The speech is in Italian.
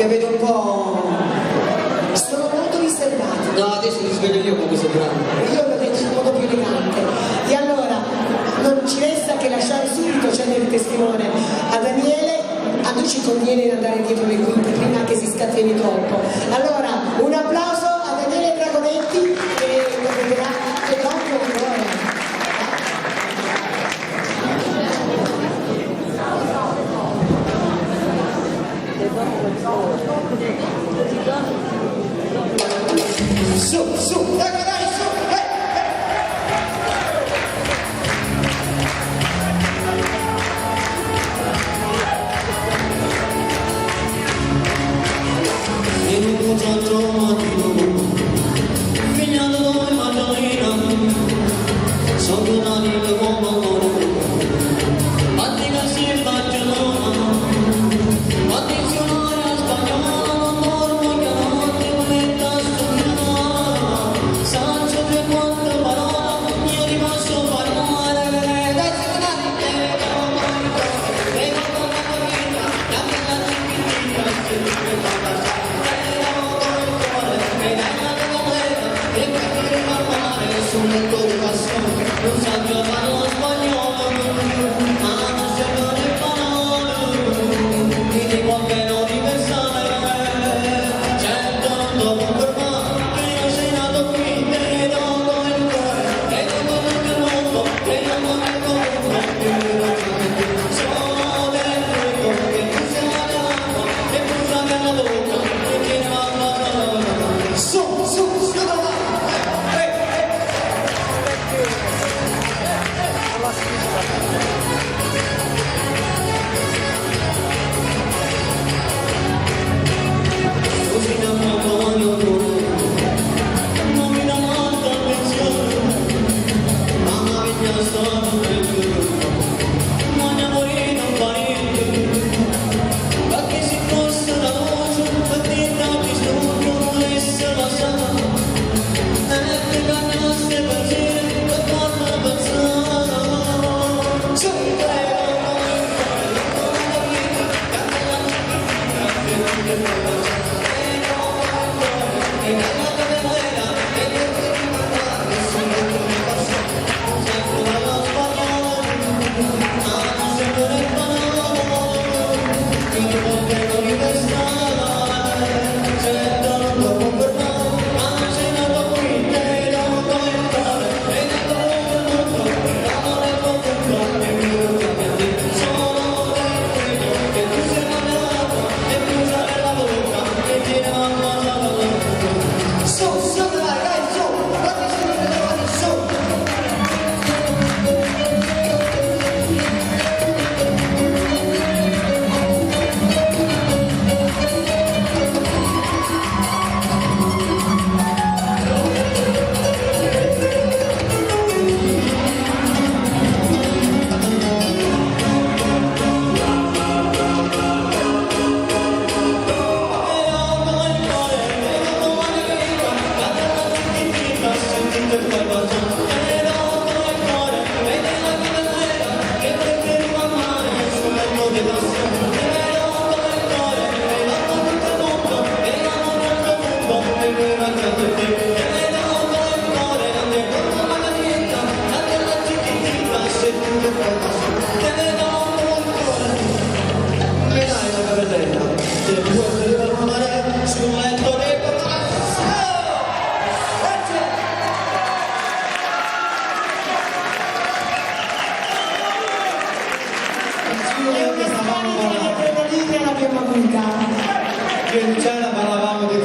le vedo un po'... sono molto riservati. No, adesso ti sveglio io come soprano. Io l'ho detto in modo più elegante. E allora, non ci resta che lasciare subito, cedere il testimone a Daniele. A noi ci conviene andare dietro le quinte prima che si scateni troppo. Allora, un applauso a Daniele Dragonetti che lo vedrà e dopo ancora. Su, dai, su, In un giorno mattino, figliando dove Madalena, sono tornati le uomini, batti che si Barcellona, attenzionare a spagnolo, mormo chiamate moneta studiata, sancio tre quattro parole, io rimasto parlare, dai signori, un po' di passione, non sa giocare lo spagnolo, ma non si parla le parole, mi dico che non diversare, certo non dopo per me, che io sei nato qui, te do il cuore, e dopo tutto il mondo, e io non mi conto, sono dentro, che tu sei malato, e tu sai la bocca, che tiene la parola, su, Luciana parlavamo di